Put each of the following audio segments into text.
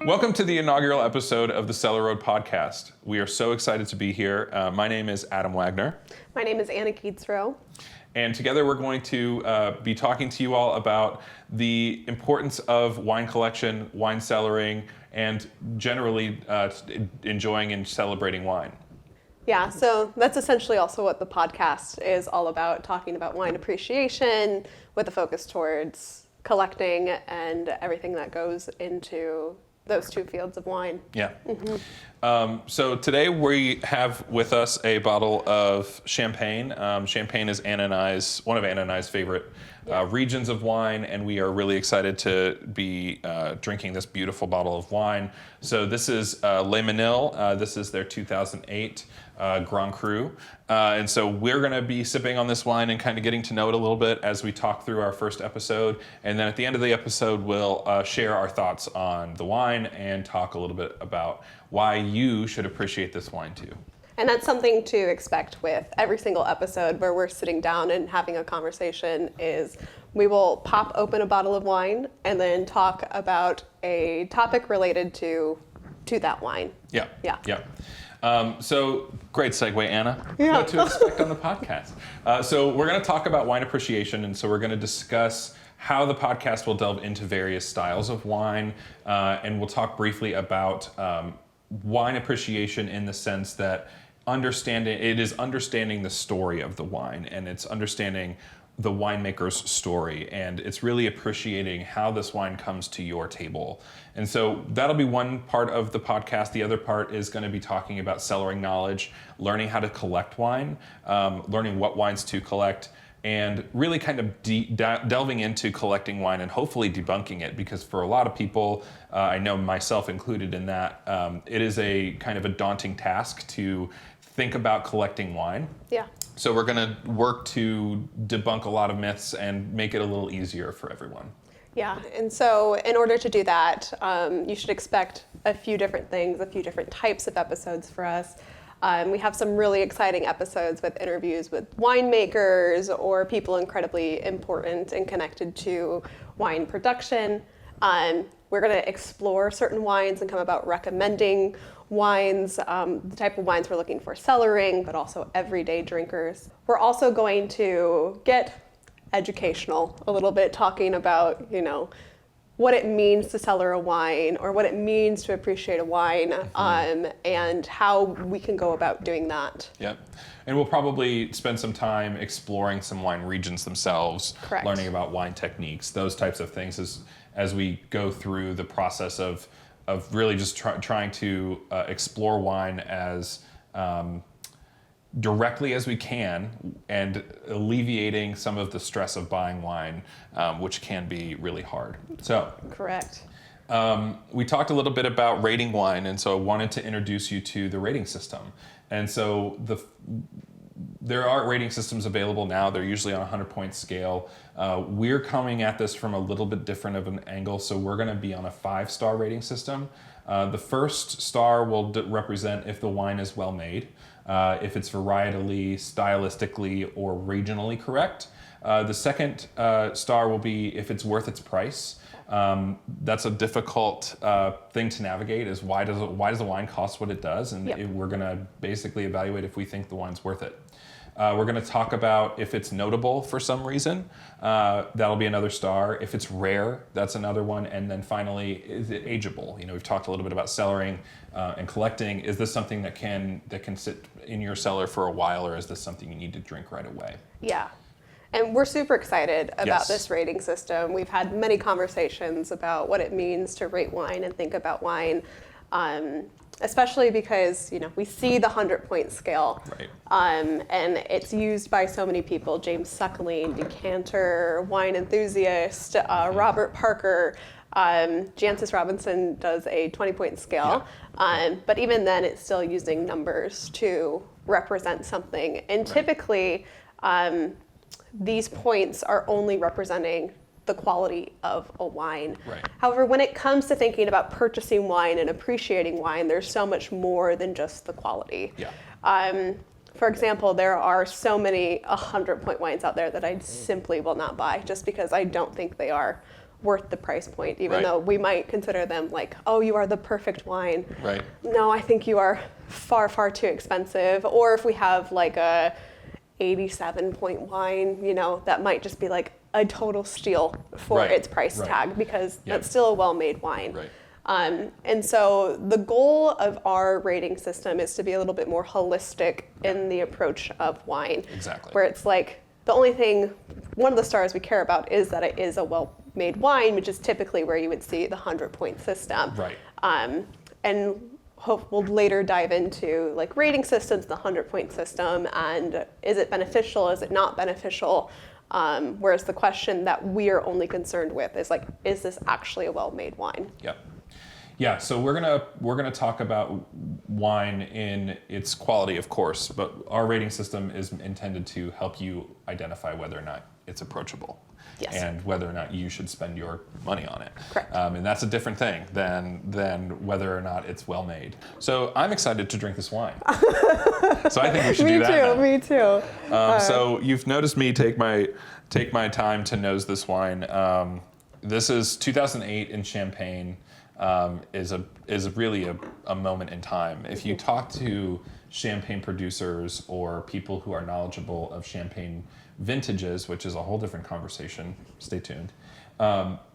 Welcome to the inaugural episode of the Cellar Road Podcast. We are so excited to be here. My name is Adam Wagner. My name is Anna Kietzerow. And together we're going to be talking to you all about the importance of wine collection, wine cellaring, and generally enjoying and celebrating wine. Yeah, so that's essentially also what the podcast is all about, talking about wine appreciation with a focus towards collecting and everything that goes into those two fields of wine. Yeah. Mm-hmm. So today we have with us a bottle of champagne. Champagne is one of Anna and I's favorite regions of wine, and we are really excited to be drinking this beautiful bottle of wine. So this is Mesnil. This is their 2008 Grand Cru. And so we're going to be sipping on this wine and kind of getting to know it a little bit as we talk through our first episode. And then at the end of the episode, we'll share our thoughts on the wine and talk a little bit about why you should appreciate this wine too. And that's something to expect with every single episode where we're sitting down and having a conversation is we will pop open a bottle of wine and then talk about a topic related to that wine. Yeah. So great segue, Anna. Yeah. What to expect on the podcast. So we're going to talk about wine appreciation, and so we're going to discuss how the podcast will delve into various styles of wine, and we'll talk briefly about wine appreciation in the sense that understanding the story of the wine, and it's understanding the winemaker's story, and it's really appreciating how this wine comes to your table. And so that'll be one part of the podcast. The other part is going to be talking about cellaring knowledge, learning how to collect wine, learning what wines to collect, and really kind of delving into collecting wine and hopefully debunking it, because for a lot of people, I know myself included in that, it is a kind of a daunting task to think about collecting wine. Yeah. So we're going to work to debunk a lot of myths and make it a little easier for everyone. Yeah, and so in order to do that, you should expect a few different things, a few different types of episodes for us. We have some really exciting episodes with interviews with winemakers or people incredibly important and connected to wine production. We're going to explore certain wines and come about recommending wines, the type of wines we're looking for cellaring, but also everyday drinkers. We're also going to get educational a little bit, talking about, what it means to cellar a wine or what it means to appreciate a wine, and how we can go about doing that. Yep. And we'll probably spend some time exploring some wine regions themselves, Correct. Learning about wine techniques, those types of things as we go through the process of really just trying to explore wine as directly as we can and alleviating some of the stress of buying wine, which can be really hard. So, Correct. We talked a little bit about rating wine, and so I wanted to introduce you to the rating system. And so there are rating systems available now. They're usually on a 100-point scale. We're coming at this from a little bit different of an angle, so we're going to be on a 5-star rating system. The first star will represent if the wine is well made, if it's varietally, stylistically, or regionally correct. The second star will be if it's worth its price. That's a difficult thing to navigate, is why does the wine cost what it does? And Yep. we're going to basically evaluate if we think the wine's worth it. We're going to talk about if it's notable for some reason. That'll be another star. If it's rare, that's another one. And then finally, is it ageable? We've talked a little bit about cellaring and collecting. Is this something that can sit in your cellar for a while, or is this something you need to drink right away? Yeah. And we're super excited about Yes. this rating system. We've had many conversations about what it means to rate wine and think about wine, especially because we see the 100-point scale, Right. and it's used by so many people: James Suckling, decanter, wine enthusiast, Robert Parker. Jancis Robinson does a 20-point scale, but even then, it's still using numbers to represent something. And typically, these points are only representing the quality of a wine. Right. However, when it comes to thinking about purchasing wine and appreciating wine, there's so much more than just the quality. Yeah. For example, there are so many 100-point wines out there that I simply will not buy just because I don't think they are worth the price point, even Right. though we might consider them like, oh, you are the perfect wine. Right. No, I think you are far, far too expensive. Or if we have like a 87-point wine, you know, that might just be like a total steal for Right. its price Right. tag, because Yep. that's still a well-made wine. Right. And so the goal of our rating system is to be a little bit more holistic in the approach of wine. Exactly. Where it's like, the only thing, one of the stars we care about is that it is a well-made wine, which is typically where you would see the 100-point system. Right. And hope we'll later dive into like rating systems, the 100-point system, and is it beneficial, is it not beneficial? Whereas the question that we are only concerned with is like, is this actually a well-made wine? Yep. Yeah, so we're gonna talk about wine in its quality, of course, but our rating system is intended to help you identify whether or not it's approachable. Yes. And whether or not you should spend your money on it. Correct. And that's a different thing than whether or not it's well made. So I'm excited to drink this wine. So I think we should do that now. Me too. So you've noticed me take my time to nose this wine. This is 2008 in Champagne. Is really a moment in time. If you talk to champagne producers or people who are knowledgeable of champagne vintages, which is a whole different conversation, stay tuned,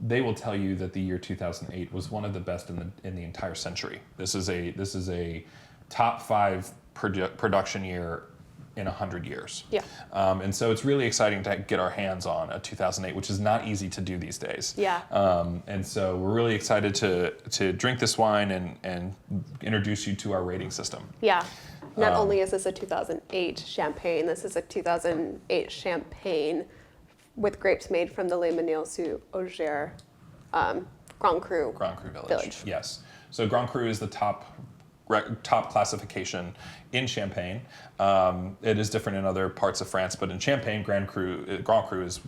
they will tell you that the year 2008 was one of the best in the entire century. This is a top 5 production year in 100 years. Yeah. And so it's really exciting to get our hands on a 2008, which is not easy to do these days. Yeah. And so we're really excited to drink this wine and introduce you to our rating system. Yeah. Not only is this a 2008 champagne, this is a 2008 champagne with grapes made from the Mesnil Grand Cru Village. Yes. So Grand Cru is the top classification in Champagne. It is different in other parts of France, but in Champagne, Grand Cru is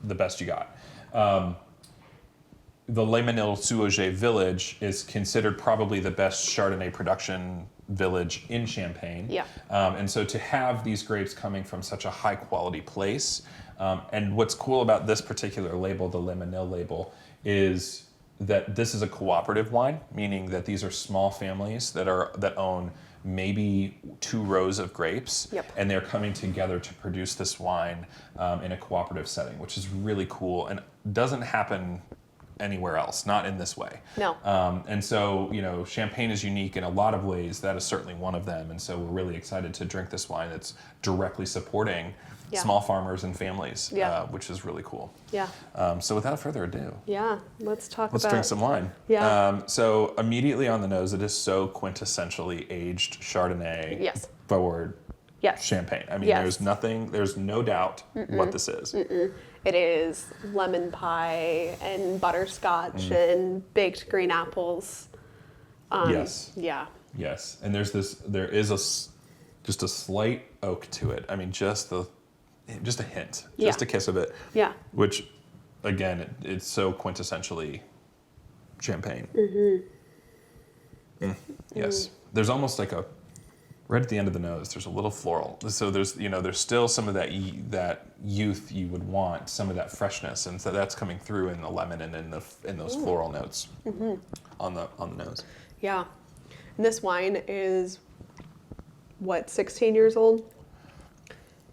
the best you got. The Mesnil village is considered probably the best Chardonnay production village in Champagne. Yeah. And so to have these grapes coming from such a high quality place, and what's cool about this particular label, the Mesnil label, is that this is a cooperative wine, meaning that these are small families that own maybe 2 rows of grapes, Yep. and they're coming together to produce this wine in a cooperative setting, which is really cool and doesn't happen anywhere else, not in this way. No. And so, you know, Champagne is unique in a lot of ways. That is certainly one of them. And so we're really excited to drink this wine that's directly supporting Yeah. small farmers and families, Yeah. which is really cool. Yeah. So without further ado, Yeah. Let's let's drink some wine. Yeah. So immediately on the nose, it is so quintessentially aged Chardonnay Yes. forward Yes. Champagne. I mean, Yes. there's no doubt what this is. It is lemon pie and butterscotch and baked green apples. Yes. Yeah. Yes. And there is just a slight oak to it. I mean, just a hint, just Yeah. a kiss of it. Yeah. Which, again, it's so quintessentially Champagne. Yes. There's almost like right at the end of the nose, there's a little floral. So there's still some of that youth you would want, some of that freshness, and so that's coming through in the lemon and in those floral notes on the nose. Yeah. And this wine is, 16 years old?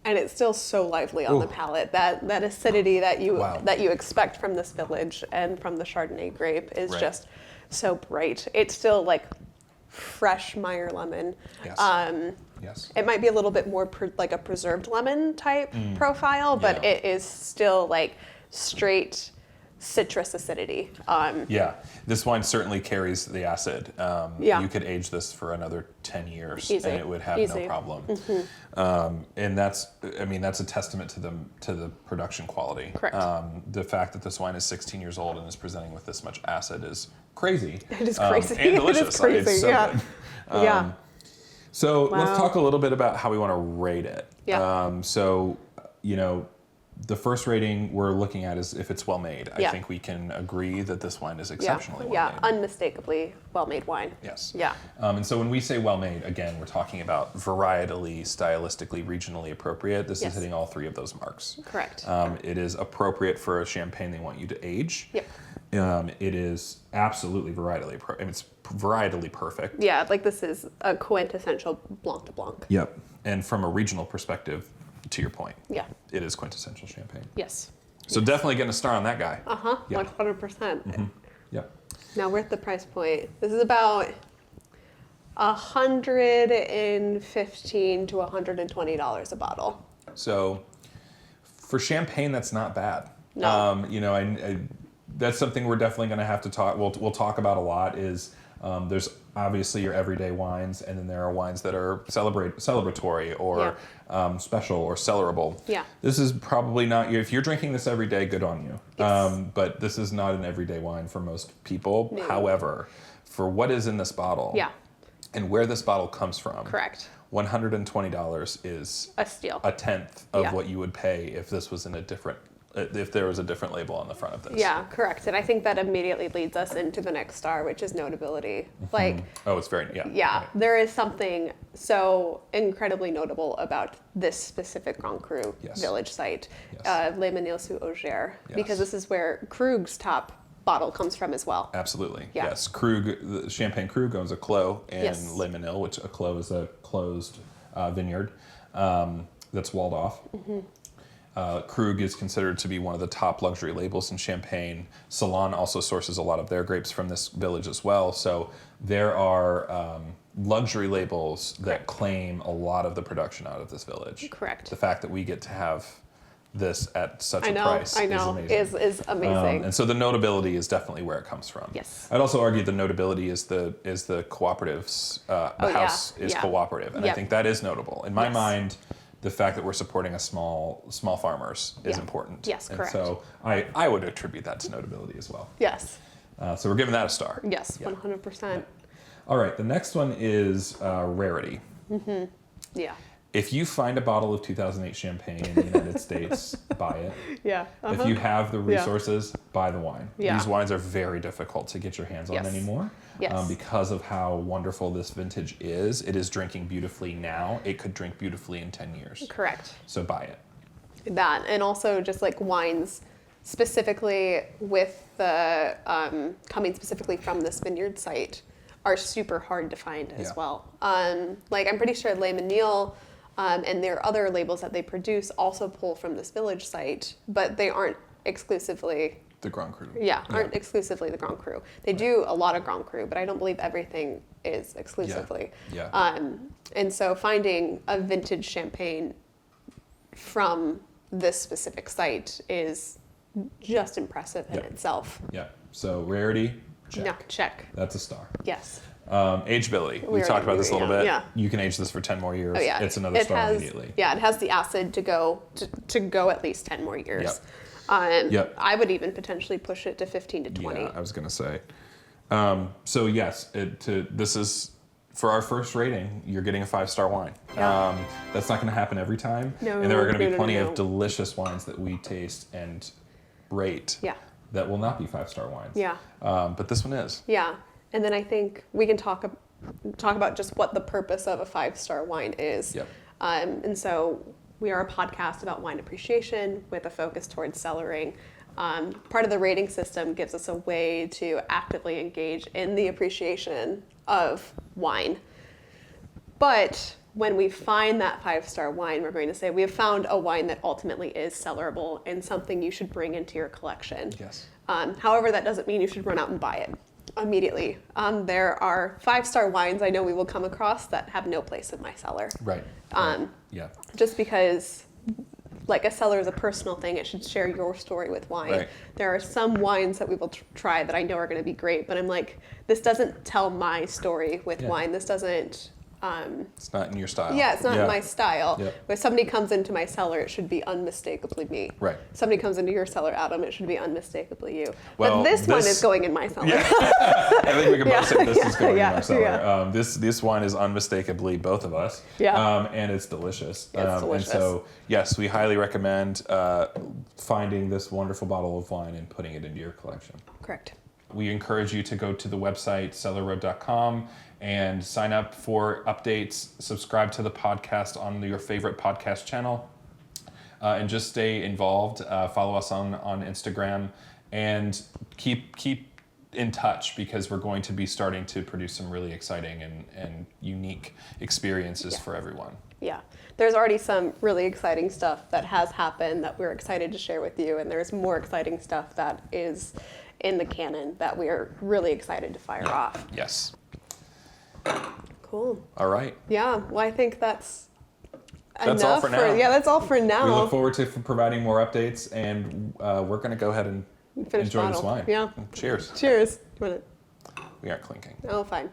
And it's still so lively on the palate. That acidity that you expect from this village and from the Chardonnay grape is Right. just so bright. It's still like fresh Meyer lemon. Yes. Yes. It might be a little bit more like a preserved lemon type profile, but Yeah. it is still like straight citrus acidity. Yeah, this wine certainly carries the acid. Yeah. You could age this for another 10 years Easy. and it would have Easy. no problem. And that's a testament to the production quality. Correct. The fact that this wine is 16 years old and is presenting with this much acid is crazy. It is crazy. And delicious. It is crazy. It's so Yeah. good. Yeah. So Wow. let's talk a little bit about how we want to rate it. Yeah. So, you know, The first rating we're looking at is if it's well made. I Yeah. think we can agree that this wine is exceptionally well made. Unmistakably well-made wine. Yes. Yeah. And so when we say well made, again, we're talking about varietally, stylistically, regionally appropriate. This Yes. is hitting all three of those marks. Correct. It is appropriate for a champagne they want you to age. Yep. It is absolutely it's varietally perfect. Yeah, like this is a quintessential Blanc de Blanc. Yep. And from a regional perspective, to your point, Yeah. it is quintessential champagne. Yes. So definitely getting a star on that guy. Yeah. 100%. Yep. Now we're at the price point. This is about $115 to $120 a bottle. So for champagne, that's not bad. No. You know, I that's something we're definitely going to have to talk. We'll talk about a lot. Is there's obviously your everyday wines, and then there are wines that are celebratory or special or cellarable. Yeah. This is probably not. If you're drinking this every day, good on you. Yes. But this is not an everyday wine for most people. No. However, for what is in this bottle, Yeah. and where this bottle comes from, Correct. $120 is A steal. a tenth of Yeah. what you would pay if this was in a different, if there was a different label on the front of this. Yeah, correct. And I think that immediately leads us into the next star, which is notability. Like, Oh, it's very, yeah, right. there is something so incredibly notable about this specific Grand Cru Yes. village site, Yes. Les Menil-sous-Auger, Yes. because this is where Krug's top bottle comes from as well. Absolutely. Yeah. Yes. Krug, the Champagne Krug owns a Clos and Yes. Les Menil, which a Clos is a closed vineyard that's walled off. Krug is considered to be one of the top luxury labels in Champagne. Salon also sources a lot of their grapes from this village as well. So there are luxury labels that claim a lot of the production out of this village. Correct. The fact that we get to have this at such I a know, price is amazing. is amazing. And so the notability is definitely where it comes from. Yes. I'd also argue the notability is the cooperatives. The house is yeah. cooperative, and I Yep. think that is notable. In my Yes. mind, the fact that we're supporting a small farmers is Yeah. important. Yes, and correct. so I would attribute that to notability as well. Yes, So we're giving that a star. yes, Yeah. 100%. All right, the next one is rarity. Yeah, If you find a bottle of 2008 champagne in the United States, buy it. yeah. If you have the Yeah. resources, buy the wine. Yeah. These wines are very difficult to get your hands on Yes. anymore. Yes. Because of how wonderful this vintage is. It is drinking beautifully now. It could drink beautifully in 10 years. Correct. So buy it. That, and also just like wines specifically with the coming specifically from this vineyard site are super hard to find as Yeah. well. Like I'm pretty sure Les Menil and their other labels that they produce also pull from this village site, but they aren't exclusively The Grand Cru. aren't exclusively the Grand Cru. They do a lot of Grand Cru, but I don't believe everything is exclusively. Yeah. And so finding a vintage champagne from this specific site is just impressive in Yeah. itself. Yeah. So rarity, check. No, check. That's a star. Yes. Ageability. We already talked about knew, this a little yeah. bit. Yeah. You can age this for 10 more years. Oh yeah. It's another star has, immediately. Yeah, it has the acid to go at least 10 more years. Yep. I would even potentially push it to 15 to 20. Yeah, I was going to say. So yes, this is for our first rating. You're getting a 5-star wine. Yeah. That's not going to happen every time. No, and there are going to be no, plenty no. of delicious wines that we taste and rate. Yeah. That will not be 5-star wines. Yeah. But this one is. Yeah, and then I think we can talk about just what the purpose of a 5-star wine is. Yep. And so we are a podcast about wine appreciation with a focus towards cellaring. Part of the rating system gives us a way to actively engage in the appreciation of wine. But when we find that 5-star wine, we're going to say we have found a wine that ultimately is cellarable and something you should bring into your collection. Yes. However, that doesn't mean you should run out and buy it immediately. There are 5-star wines I know we will come across that have no place in my cellar. Right. Yeah. Just because, like, a cellar is a personal thing, it should share your story with wine. Right. There are some wines that we will try that I know are going to be great, but I'm like, this doesn't tell my story with Yeah. wine. This doesn't It's not in your style. Yeah, it's not my style. Yep. If somebody comes into my cellar, it should be unmistakably me. Right. Somebody comes into your cellar, Adam, it should be unmistakably you. Well, but this one is going in my cellar. Yeah. I think we can both say this is going in our cellar. Yeah. This wine is unmistakably both of us. Yeah. And it's delicious. It's delicious. And so, yes, we highly recommend finding this wonderful bottle of wine and putting it into your collection. Correct. We encourage you to go to the website cellarroad.com and sign up for updates, subscribe to the podcast on your favorite podcast channel, and just stay involved. Follow us on Instagram and keep in touch, because we're going to be starting to produce some really exciting and unique experiences for everyone. Yeah, there's already some really exciting stuff that has happened that we're excited to share with you, and there's more exciting stuff that is in the canon that we are really excited to fire off. Yes. Cool. All right. Yeah, well, I think that's That's enough all for now. Yeah, that's all for now. We look forward to providing more updates, and we're going to go ahead and Finish enjoy this bottle. wine. Yeah. Cheers. Cheers. You want We aren't clinking. to? Oh, fine.